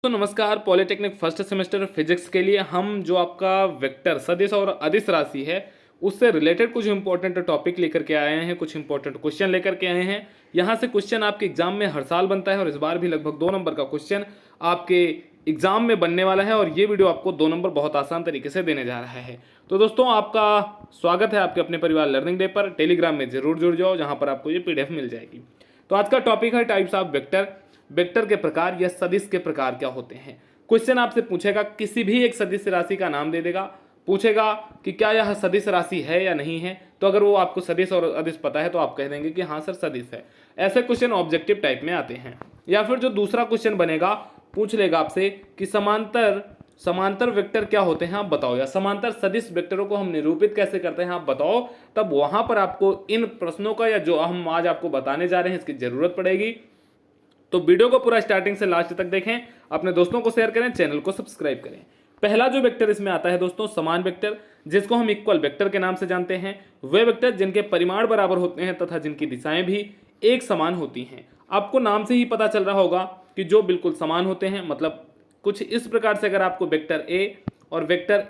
तो नमस्कार। Polytechnic first semester physics के लिए हम जो आपका वेक्टर सदिश और अदिश राशि है उससे रिलेटेड कुछ इंपॉर्टेंट टॉपिक लेकर के आए हैं, कुछ इंपॉर्टेंट क्वेश्चन लेकर के आए हैं। यहाँ से क्वेश्चन आपके एग्जाम में हर साल बनता है और इस बार भी लगभग 2 नंबर का क्वेश्चन आपके एग्जाम में बनने वाला है और ये वीडियो आपको 2 नंबर बहुत आसान तरीके से देने जा रहा है। तो दोस्तों आपका स्वागत है आपके अपने परिवार लर्निंग डे पर। टेलीग्राम में जरूर जुड़ जाओ, जहाँ पर आपको ये PDF मिल जाएगी। तो आज का टॉपिक है टाइप्स ऑफ वेक्टर, वेक्टर के प्रकार या सदिश के प्रकार क्या होते हैं। क्वेश्चन आपसे पूछेगा, किसी भी एक सदिश राशि का नाम दे देगा, पूछेगा कि क्या यह सदिश राशि है या नहीं है। तो अगर वो आपको सदिश और अदिश पता है तो आप कह देंगे कि हाँ सर सदिश है। ऐसे क्वेश्चन ऑब्जेक्टिव टाइप में आते हैं। या फिर जो दूसरा क्वेश्चन बनेगा, पूछ लेगा आपसे कि समांतर वेक्टर क्या होते हैं आप बताओ, या समांतर सदिश वेक्टरों को हम निरूपित कैसे करते हैं आप बताओ। तब वहां पर आपको इन प्रश्नों का या जो हम आज आपको बताने जा रहे हैं इसकी जरूरत पड़ेगी। तो वीडियो को पूरा स्टार्टिंग से लास्ट तक देखें, अपने दोस्तों को शेयर करें, चैनल को सब्सक्राइब करें। पहला जो वेक्टर इसमें आता है दोस्तों समान वेक्टर, जिसको हम इक्वल वेक्टर के नाम से जानते हैं। वे वेक्टर जिनके परिमाण बराबर होते हैं तथा जिनकी दिशाएं भी एक समान होती हैं। आपको नाम से ही पता चल रहा होगा कि जो बिल्कुल समान होते हैं, मतलब कुछ इस प्रकार से अगर आपको वेक्टर ए और वेक्टर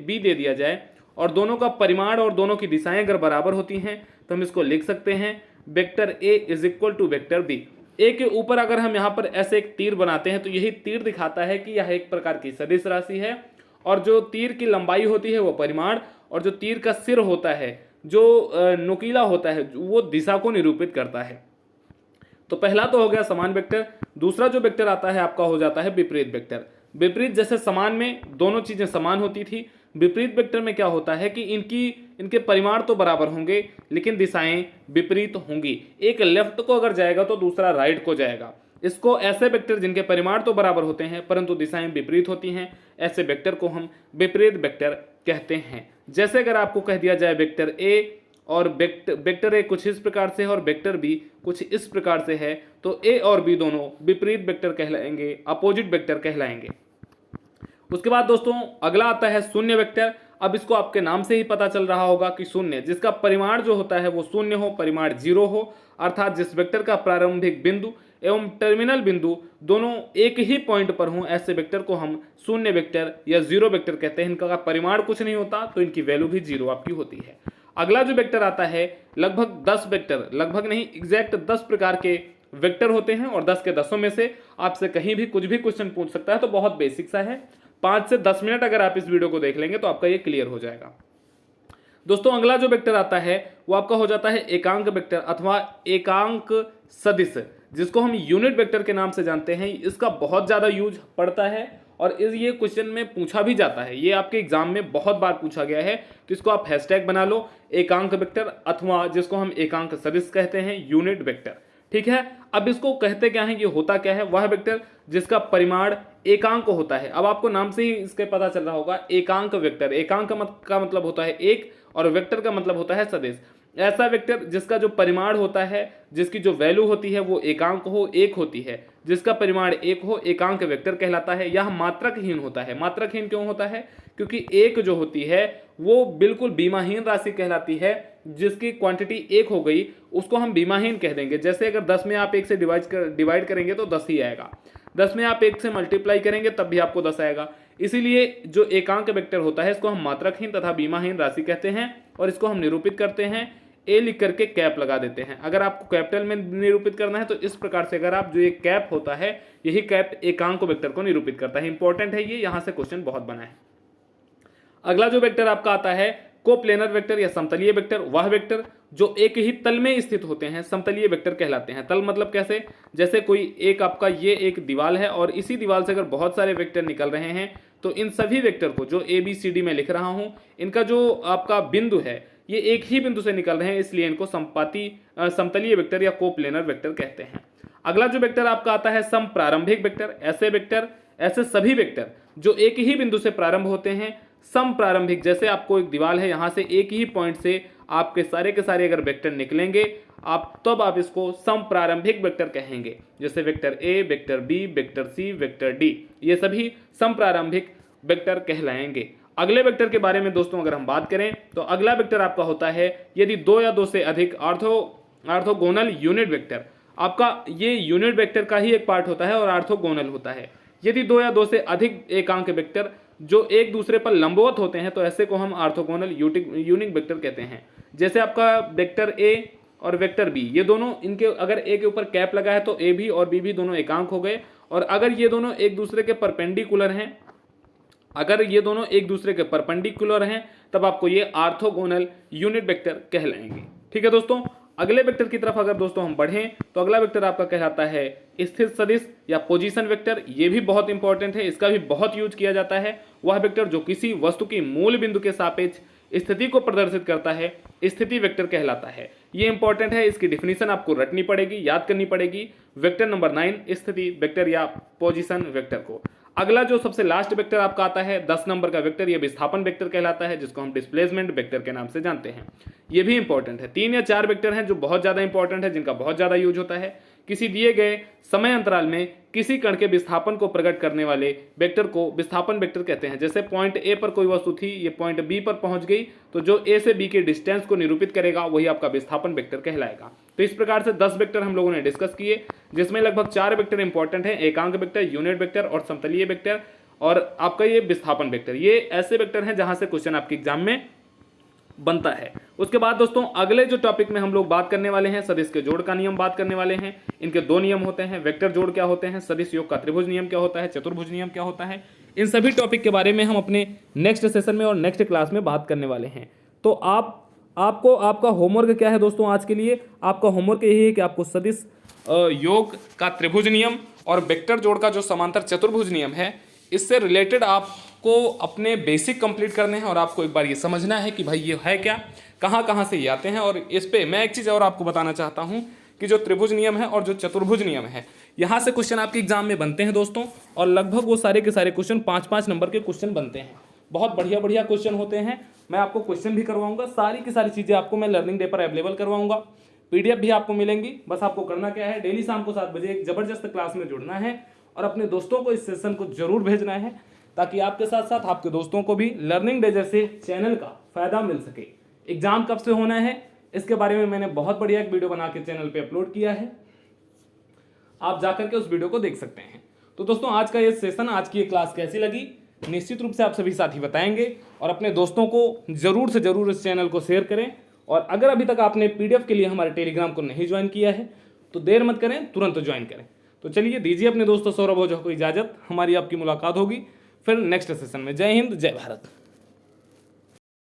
बी दे दिया जाए और दोनों का परिमाण और दोनों की दिशाएं अगर बराबर होती हैं तो हम इसको लिख सकते हैं vector A is equal to vector B. A के ऊपर अगर हम यहाँ पर ऐसे एक तीर बनाते हैं तो यही तीर दिखाता है कि यह एक प्रकार की सदिश राशि है, और जो तीर की लंबाई होती है वो परिमाण, और जो तीर का सिर होता है जो नुकीला होता है वो दिशा को निरूपित करता है। तो पहला तो हो गया समान वेक्टर। दूसरा जो वेक्टर आता है आपका हो जाता है विपरीत वेक्टर। विपरीत, जैसे समान में दोनों चीजें समान होती थी, विपरीत वेक्टर में क्या होता है कि इनके परिमाण तो बराबर होंगे लेकिन दिशाएं विपरीत होंगी। एक लेफ्ट को अगर जाएगा तो दूसरा राइट को जाएगा। इसको ऐसे वेक्टर जिनके परिमाण तो बराबर होते हैं परंतु दिशाएं विपरीत होती हैं, ऐसे वेक्टर को हम विपरीत वेक्टर कहते हैं। जैसे अगर आपको कह दिया जाए वेक्टर ए और वेक्टर ए कुछ इस प्रकार से है और वेक्टर बी कुछ इस प्रकार से है, तो ए और बी दोनों विपरीत वेक्टर कहलाएंगे, अपोजिट वेक्टर कहलाएंगे। उसके बाद दोस्तों अगला आता है शून्य वेक्टर। अब इसको आपके नाम से ही पता चल रहा होगा कि शून्य, जिसका परिमाण जो होता है वो शून्य हो, परिमाण 0 हो, अर्थात जिस वेक्टर का प्रारंभिक बिंदु एवं टर्मिनल बिंदु दोनों एक ही पॉइंट पर हों, ऐसे वेक्टर को हम शून्य वेक्टर या 0 वेक्टर कहते हैं। इनका परिमाण कुछ नहीं होता तो इनकी वैल्यू भी 0 आपकी होती है। अगला जो वेक्टर आता है, लगभग 10 वेक्टर, लगभग नहीं एग्जैक्ट 10 प्रकार के वेक्टर होते हैं और 10 के 10 में से आपसे कहीं भी कुछ भी क्वेश्चन पूछ सकता है। तो बहुत बेसिक सा है, 5 से 10 मिनट अगर आप इस वीडियो को देख लेंगे तो आपका ये क्लियर हो जाएगा। दोस्तों अगला जो वेक्टर आता है वो आपका हो जाता है एकांक वेक्टर अथवा एकांक सदिश, जिसको हम यूनिट वेक्टर के नाम से जानते हैं। इसका बहुत ज्यादा यूज पड़ता है और ये क्वेश्चन में पूछा भी जाता है, ये आपके एग्जाम में बहुत बार पूछा गया है। तो इसको आप हैशटैग बना लो, एकांक वेक्टर अथवा जिसको हम एकांक सदिश कहते हैं, यूनिट वेक्टर। ठीक है, अब इसको कहते क्या है, ये होता क्या है, वह वेक्टर जिसका परिमाण एकांक होता है। अब आपको नाम से ही इसके पता चल रहा होगा एकांक वेक्टर। एकांक का मतलब होता है एक और वेक्टर का मतलब होता है सदिश। ऐसा वेक्टर जिसका जो परिमाण होता है, जिसकी जो वैल्यू होती है वो एकांक हो, एक होती है, जिसका परिमाण एक हो, एकांक वेक्टर कहलाता है। यह मात्रकहीन होता है। मात्रकहीन क्यों होता है? क्योंकि एक जो होती है वो बिल्कुल बीमाहीन राशि कहलाती है। जिसकी क्वांटिटी एक हो गई उसको हम बीमाहीन कह देंगे। जैसे अगर 10 में आप 1 से डिवाइड करेंगे तो 10 ही आएगा, 10 में आप 1 से मल्टीप्लाई करेंगे तब भी आपको 10 आएगा। इसीलिए जो एकांक वेक्टर होता है इसको हम मात्रकहीन तथा बीमाहीन राशि कहते हैं और इसको हम निरूपित करते हैं ए लिख करके कैप लगा देते हैं। अगर आपको कैपिटल में निरूपित करना है तो इस प्रकार से, अगर आप जो ये कैप होता है यही कैप एकांक वेक्टर को निरूपित करता है। इंपॉर्टेंट है ये, यहां से क्वेश्चन बहुत बना है। अगला जो वेक्टर आपका आता है कोप्लेनर वेक्टर या समतलीय वेक्टर। वह वेक्टर जो एक ही तल में स्थित होते हैं समतलीय वेक्टर कहलाते हैं। तल मतलब कैसे? जैसे कोई एक आपका ये एक दीवार है और इसी दीवार से अगर बहुत सारे वेक्टर निकल रहे हैं तो इन सभी वेक्टर को जो ABCD में लिख रहा हूं, इनका जो आपका बिंदु है ये एक ही बिंदु से निकल रहे हैं, इसलिए इनको समतलीय वेक्टर या कोप्लेनर वेक्टर कहते हैं। अगला जो वेक्टर आपका आता है समप्रारंभिक वेक्टर। ऐसे सभी वेक्टर जो एक ही बिंदु से प्रारंभ होते हैं, समप्रारंभिक। जैसे आपको एक दीवार है, यहां से एक ही पॉइंट से आपके सारे के सारे अगर वेक्टर निकलेंगे तब आप इसको समप्रारंभिक वेक्टर कहेंगे। जैसे vector A, vector B, vector C, vector D, ये सभी समप्रारंभिक वेक्टर कहलाएंगे। अगले वेक्टर के बारे में दोस्तों अगर हम बात करें तो अगला वेक्टर आपका होता है यदि 2 या 2 से अधिक ऑर्थोगोनल यूनिट वेक्टर। आपका ये यूनिट वेक्टर का ही एक पार्ट होता है और ऑर्थोगोनल होता है। यदि दो या दो से अधिक एकांक वेक्टर जो एक दूसरे पर लंबवत होते हैं तो ऐसे को हम ऑर्थोगोनल यूनिक वेक्टर कहते हैं। जैसे आपका वेक्टर ए और वेक्टर बी, ये दोनों, इनके अगर ए के ऊपर कैप लगा है तो ए भी और बी भी दोनों एकांक हो गए। और अगर ये दोनों एक दूसरे के परपेंडिकुलर हैं, अगर ये दोनों एक दूसरे के परपेंडिकुलर हैं, तब आपको ये ऑर्थोगोनल यूनिट वेक्टर कहलाएंगे। ठीक है दोस्तों, अगले वेक्टर की तरफ अगर दोस्तों हम बढ़ें तो अगला वेक्टर आपका कहलाता है स्थिर सदिश या पोजीशन वेक्टर। ये भी बहुत इंपॉर्टेंट है, इसका भी बहुत यूज किया जाता है। वह वेक्टर जो किसी वस्तु की मूल बिंदु के सापेक्ष स्थिति को प्रदर्शित करता है, स्थिति वेक्टर कहलाता है। ये इंपॉर्टेंट है, इसकी डिफिनीशन आपको रटनी पड़ेगी, याद करनी पड़ेगी। वेक्टर नंबर 9 स्थिति वेक्टर या पोजीशन वेक्टर को। अगला जो सबसे लास्ट वेक्टर आपका आता है 10 नंबर का वेक्टर, ये विस्थापन वेक्टर कहलाता है, जिसको हम डिस्प्लेसमेंट वेक्टर के नाम से जानते हैं। ये भी इंपॉर्टेंट है। 3 या 4 वेक्टर हैं जो बहुत ज्यादा इंपॉर्टेंट है, जिनका बहुत ज्यादा यूज होता है। किसी दिए गए समय अंतराल में किसी कण के विस्थापन को प्रकट करने वाले वेक्टर को विस्थापन वेक्टर कहते हैं। जैसे पॉइंट ए पर कोई वस्तु थी, ये पॉइंट बी पर पहुंच गई, तो जो ए से बी के डिस्टेंस को निरूपित करेगा वही आपका विस्थापन वेक्टर कहलाएगा। तो इस प्रकार से 10 वेक्टर हम लोगों ने डिस्कस किए, जिसमें लगभग 4 वेक्टर इंपॉर्टेंट है, एकांक वेक्टर, यूनिट वेक्टर और समतलीय वेक्टर, और आपका ये विस्थापन वेक्टर। ये ऐसे वेक्टर हैं जहां से क्वेश्चन आपके एग्जाम में बनता है। उसके बाद दोस्तों अगले जो टॉपिक में हम लोग बात करने वाले हैं, सदिश के जोड़ का नियम बात करने वाले हैं। इनके 2 नियम होते हैं, वेक्टर जोड़ क्या होते हैं, सदिश योग का त्रिभुज नियम क्या होता है, चतुर्भुज नियम क्या होता है। इन सभी टॉपिक के बारे में हम अपने नेक्स्ट सेशन में और नेक्स्ट क्लास में बात करने वाले हैं। तो आपको आपका होमवर्क क्या है दोस्तों आज के लिए? आपका होमवर्क यही है कि आपको सदिश योग का त्रिभुज नियम और वेक्टर जोड़ का जो समांतर चतुर्भुज नियम है, इससे रिलेटेड आपको अपने बेसिक कंप्लीट करने हैं और आपको एक बार ये समझना है कि भाई ये है क्या, कहाँ से ये आते हैं। और इस पे मैं एक चीज़ और आपको बताना चाहता हूँ कि जो त्रिभुज नियम है और जो चतुर्भुज नियम है, यहाँ से क्वेश्चन आपके एग्जाम में बनते हैं दोस्तों। और लगभग वो सारे के सारे क्वेश्चन 5-5 नंबर के क्वेश्चन बनते हैं। बहुत बढ़िया क्वेश्चन होते हैं। मैं आपको क्वेश्चन भी करवाऊंगा, सारी की सारी चीज़ें आपको मैं लर्निंग डे पर अवेलेबल करवाऊंगा। PDF भी आपको मिलेंगी। बस आपको करना क्या है, डेली शाम को 7 बजे एक जबरदस्त क्लास में जुड़ना है और अपने दोस्तों को इस सेशन को जरूर भेजना है, ताकि आपके साथ साथ आपके दोस्तों को भी लर्निंग डे जैसे चैनल का फायदा मिल सके। एग्जाम कब से होना है इसके बारे में मैंने बहुत बढ़िया एक वीडियो बना के चैनल पे अपलोड किया है, आप जाकर के उस वीडियो को देख सकते हैं। तो दोस्तों आज का ये सेशन, आज की ये क्लास कैसी लगी निश्चित रूप से आप सभी साथी बताएंगे, और अपने दोस्तों को जरूर से जरूर इस चैनल को शेयर करें। और अगर अभी तक आपने PDF के लिए हमारे टेलीग्राम को नहीं ज्वाइन किया है तो देर मत करें, तुरंत ज्वाइन करें। तो चलिए दीजिए अपने दोस्तों सौरभ ओझा को इजाजत, हमारी आपकी मुलाकात होगी फिर नेक्स्ट सेशन में। जय हिंद, जय भारत।